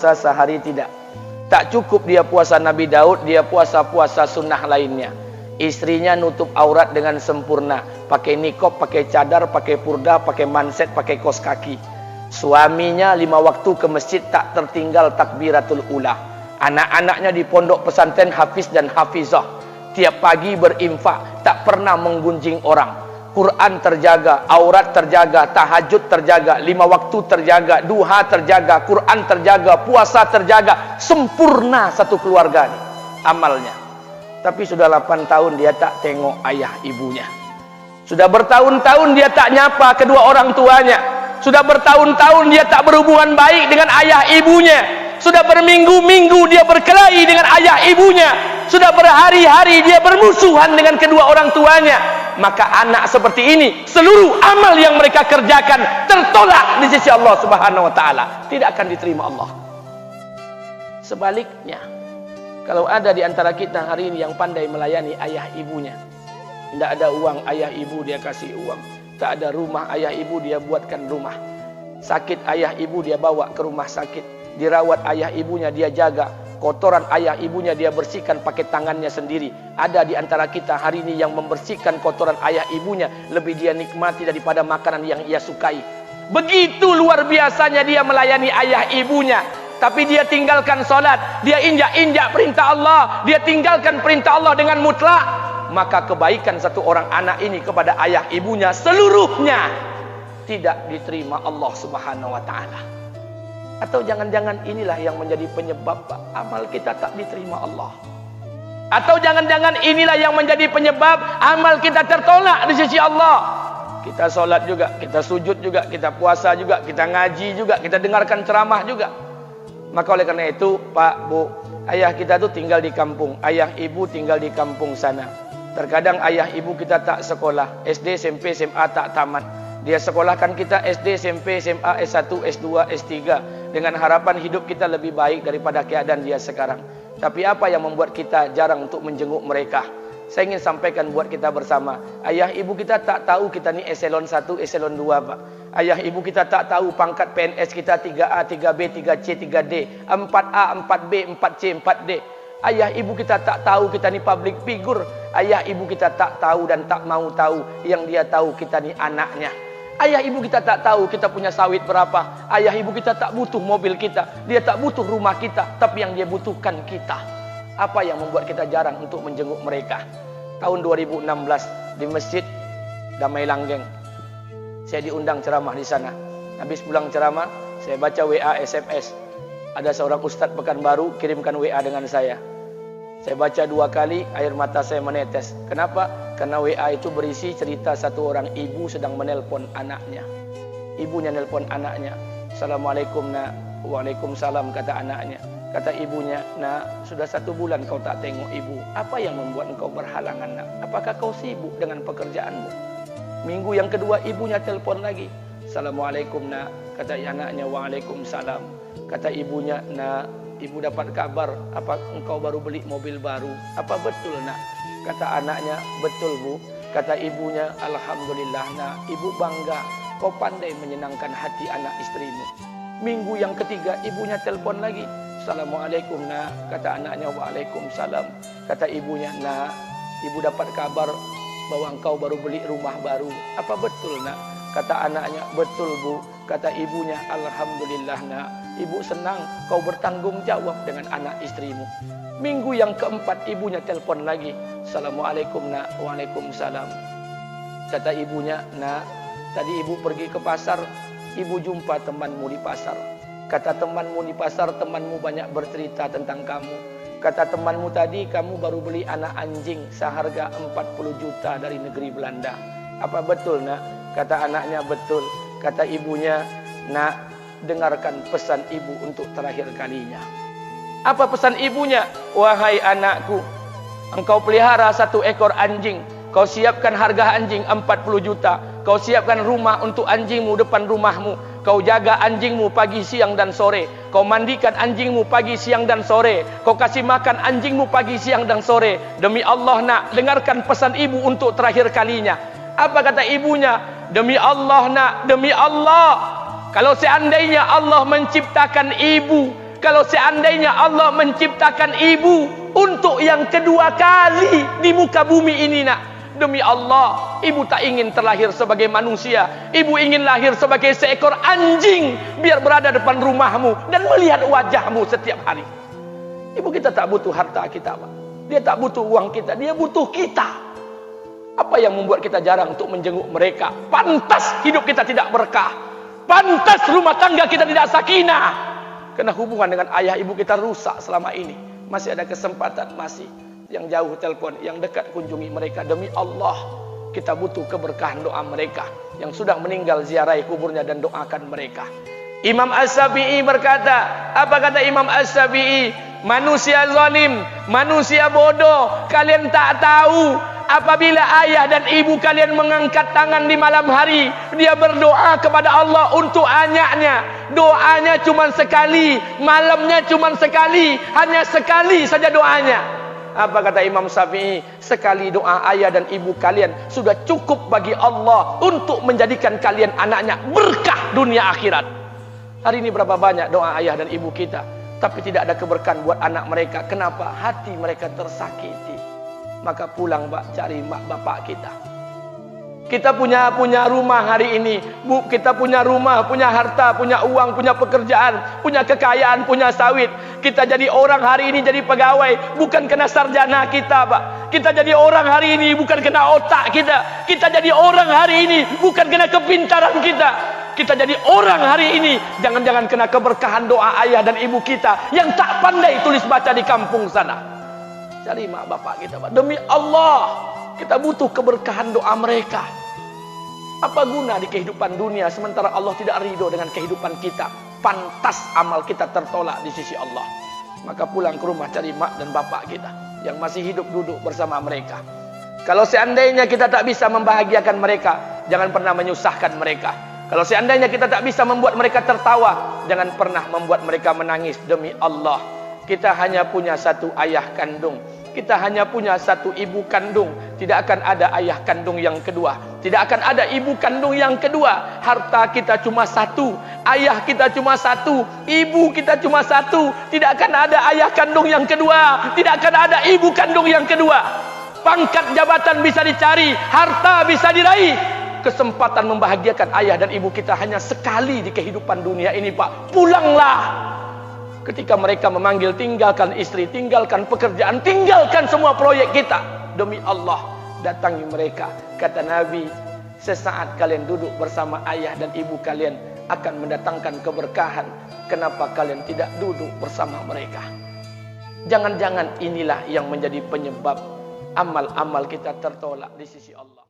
sehari tidak. Tak cukup dia puasa Nabi Daud, dia puasa-puasa sunnah lainnya. Istrinya nutup aurat dengan sempurna, pakai niqab, pakai cadar, pakai purda, pakai manset, pakai kos kaki. Suaminya 5 waktu ke masjid tak tertinggal takbiratul ula. Anak-anaknya di pondok pesantren hafiz dan hafizah. Tiap pagi berinfak, tak pernah menggunjing orang. Quran terjaga, aurat terjaga, tahajud terjaga, 5 waktu terjaga, duha terjaga, Quran terjaga, puasa terjaga. Sempurna satu keluarga nih amalnya. Tapi sudah 8 tahun dia tak tengok ayah ibunya. Sudah bertahun-tahun dia tak nyapa kedua orang tuanya. Sudah bertahun-tahun dia tak berhubungan baik dengan ayah ibunya. Sudah berminggu-minggu dia berkelahi dengan ayah ibunya. Sudah berhari-hari dia bermusuhan dengan kedua orang tuanya. Maka anak seperti ini, seluruh amal yang mereka kerjakan tertolak di sisi Allah Subhanahu wa taala, tidak akan diterima Allah. Sebaliknya, kalau ada di antara kita hari ini yang pandai melayani ayah ibunya, tidak ada uang ayah ibu dia kasih uang, tak ada rumah ayah ibu dia buatkan rumah, sakit ayah ibu dia bawa ke rumah sakit, dirawat ayah ibunya dia jaga, kotoran ayah ibunya dia bersihkan pakai tangannya sendiri. Ada di antara kita hari ini yang membersihkan kotoran ayah ibunya lebih dia nikmati daripada makanan yang ia sukai. Begitu luar biasanya dia melayani ayah ibunya. Tapi dia tinggalkan solat, dia injak-injak perintah Allah, dia tinggalkan perintah Allah dengan mutlak. Maka kebaikan satu orang anak ini kepada ayah ibunya seluruhnya tidak diterima Allah Subhanahu wa taala. Atau jangan-jangan inilah yang menjadi penyebab amal kita tak diterima Allah. Atau jangan-jangan inilah yang menjadi penyebab amal kita tertolak di sisi Allah. Kita solat juga, kita sujud juga, kita puasa juga, kita ngaji juga, kita dengarkan ceramah juga. Maka oleh karena itu, Pak, Bu, ayah kita tuh tinggal di kampung, ayah ibu tinggal di kampung sana. Terkadang ayah ibu kita tak sekolah, SD, SMP, SMA tak tamat. Dia sekolahkan kita SD, SMP, SMA, S1, S2, S3 dengan harapan hidup kita lebih baik daripada keadaan dia sekarang. Tapi apa yang membuat kita jarang untuk menjenguk mereka? Saya ingin sampaikan buat kita bersama. Ayah ibu kita tak tahu kita ni eselon 1, eselon 2, Pak. Ayah ibu kita tak tahu pangkat PNS kita 3A, 3B, 3C, 3D, 4A, 4B, 4C, 4D. Ayah ibu kita tak tahu kita ni public figure. Ayah ibu kita tak tahu dan tak mau tahu. Yang dia tahu kita ni anaknya. Ayah ibu kita tak tahu kita punya sawit berapa. Ayah ibu kita tak butuh mobil kita. Dia tak butuh rumah kita. Tapi yang dia butuhkan kita. Apa yang membuat kita jarang untuk menjenguk mereka? Tahun 2016 di Masjid Damai Langgeng, saya diundang ceramah di sana. Habis pulang ceramah, saya baca WA SMS. Ada seorang ustadz Pekanbaru kirimkan WA dengan saya. Saya baca 2 kali, air mata saya menetes. Kenapa? Karena WA itu berisi cerita satu orang ibu sedang menelpon anaknya. Ibunya nelpon anaknya. Assalamualaikum nak. Waalaikumsalam kata anaknya. Kata ibunya, nak, sudah 1 bulan kau tak tengok ibu. Apa yang membuat engkau berhalangan, nak? Apakah kau sibuk dengan pekerjaanmu? Minggu yang kedua ibunya telpon lagi. Assalamualaikum nak. Kata anaknya, waalaikumsalam. Kata ibunya, nak, ibu dapat kabar apa engkau baru beli mobil baru. Apa betul nak? Kata anaknya, betul bu. Kata ibunya, alhamdulillah nak, ibu bangga. Kau pandai menyenangkan hati anak istrimu. Minggu yang ketiga ibunya telpon lagi. Assalamualaikum nak. Kata anaknya, waalaikumsalam. Kata ibunya, nak, ibu dapat kabar bahwa engkau baru beli rumah baru. Apa betul nak? Kata anaknya, betul bu. Kata ibunya, alhamdulillah nak, ibu senang kau bertanggung jawab dengan anak istrimu. Minggu yang keempat ibunya telpon lagi. Assalamualaikum nak. Waalaikumsalam. Kata ibunya, nak, tadi ibu pergi ke pasar, ibu jumpa temanmu di pasar. Kata temanmu di pasar, temanmu banyak bercerita tentang kamu. Kata temanmu tadi, kamu baru beli anak anjing seharga 40 juta dari negeri Belanda. Apa betul nak? Kata anaknya, betul. Kata ibunya, nak, dengarkan pesan ibu untuk terakhir kalinya. Apa pesan ibunya? Wahai anakku, engkau pelihara 1 ekor anjing. Kau siapkan harga anjing 40 juta. Kau siapkan rumah untuk anjingmu depan rumahmu. Kau jaga anjingmu pagi, siang dan sore. Kau mandikan anjingmu pagi, siang dan sore. Kau kasih makan anjingmu pagi, siang dan sore. Demi Allah nak, dengarkan pesan ibu untuk terakhir kalinya. Apa kata ibunya? Demi Allah nak, demi Allah. Kalau seandainya Allah menciptakan ibu Kalau seandainya Allah menciptakan ibu untuk yang kedua kali di muka bumi ini nak, demi Allah, ibu tak ingin terlahir sebagai manusia. Ibu ingin lahir sebagai seekor anjing, biar berada depan rumahmu dan melihat wajahmu setiap hari. Ibu kita tak butuh harta kita, Pak. Dia tak butuh uang kita, dia butuh kita. Apa yang membuat kita jarang untuk menjenguk mereka? Pantas hidup kita tidak berkah. Pantas rumah tangga kita tidak sakinah. Karena hubungan dengan ayah ibu kita rusak selama ini. Masih ada kesempatan, masih. Yang jauh telepon, yang dekat kunjungi mereka. Demi Allah, kita butuh keberkahan doa mereka. Yang sudah meninggal, ziarahi kuburnya dan doakan mereka. Imam As-Syafi'i berkata, apa kata Imam As-Syafi'i? Manusia zalim, manusia bodoh, kalian tak tahu apabila ayah dan ibu kalian mengangkat tangan di malam hari, dia berdoa kepada Allah untuk anaknya. Doanya cuma sekali, malamnya cuma sekali, hanya sekali saja doanya. Apa kata Imam Syafi'i? Sekali doa ayah dan ibu kalian sudah cukup bagi Allah untuk menjadikan kalian anaknya berkah dunia akhirat. Hari ini berapa banyak doa ayah dan ibu kita, tapi tidak ada keberkahan buat anak mereka. Kenapa? Hati mereka tersakiti. Maka pulang, Pak, cari mak bapak kita. Kita punya rumah hari ini, Bu, kita punya rumah, punya harta, punya uang, punya pekerjaan, punya kekayaan, punya sawit. Kita jadi orang hari ini jadi pegawai bukan kena sarjana kita, Pak. Kita jadi orang hari ini bukan kena otak kita. Kita jadi orang hari ini bukan kena kepintaran kita. Kita jadi orang hari ini jangan-jangan kena keberkahan doa ayah dan ibu kita yang tak pandai tulis baca di kampung sana. Cari mak bapak kita, Pak. Demi Allah, kita butuh keberkahan doa mereka. Apa guna di kehidupan dunia sementara Allah tidak ridho dengan kehidupan kita? Pantas amal kita tertolak di sisi Allah. Maka pulang ke rumah cari mak dan bapak kita yang masih hidup, duduk bersama mereka. Kalau seandainya kita tak bisa membahagiakan mereka, jangan pernah menyusahkan mereka. Kalau seandainya kita tak bisa membuat mereka tertawa, jangan pernah membuat mereka menangis. Demi Allah, kita hanya punya satu ayah kandung, kita hanya punya satu ibu kandung. Tidak akan ada ayah kandung yang kedua, tidak akan ada ibu kandung yang kedua. Harta kita cuma satu, ayah kita cuma satu, ibu kita cuma satu. Tidak akan ada ayah kandung yang kedua, tidak akan ada ibu kandung yang kedua. Pangkat jabatan bisa dicari, harta bisa diraih, kesempatan membahagiakan ayah dan ibu kita hanya sekali di kehidupan dunia ini, Pak. Pulanglah. Ketika mereka memanggil, tinggalkan istri, tinggalkan pekerjaan, tinggalkan semua proyek kita. Demi Allah, datangi mereka. Kata Nabi, sesaat kalian duduk bersama ayah dan ibu kalian akan mendatangkan keberkahan. Kenapa kalian tidak duduk bersama mereka? Jangan-jangan inilah yang menjadi penyebab amal-amal kita tertolak di sisi Allah.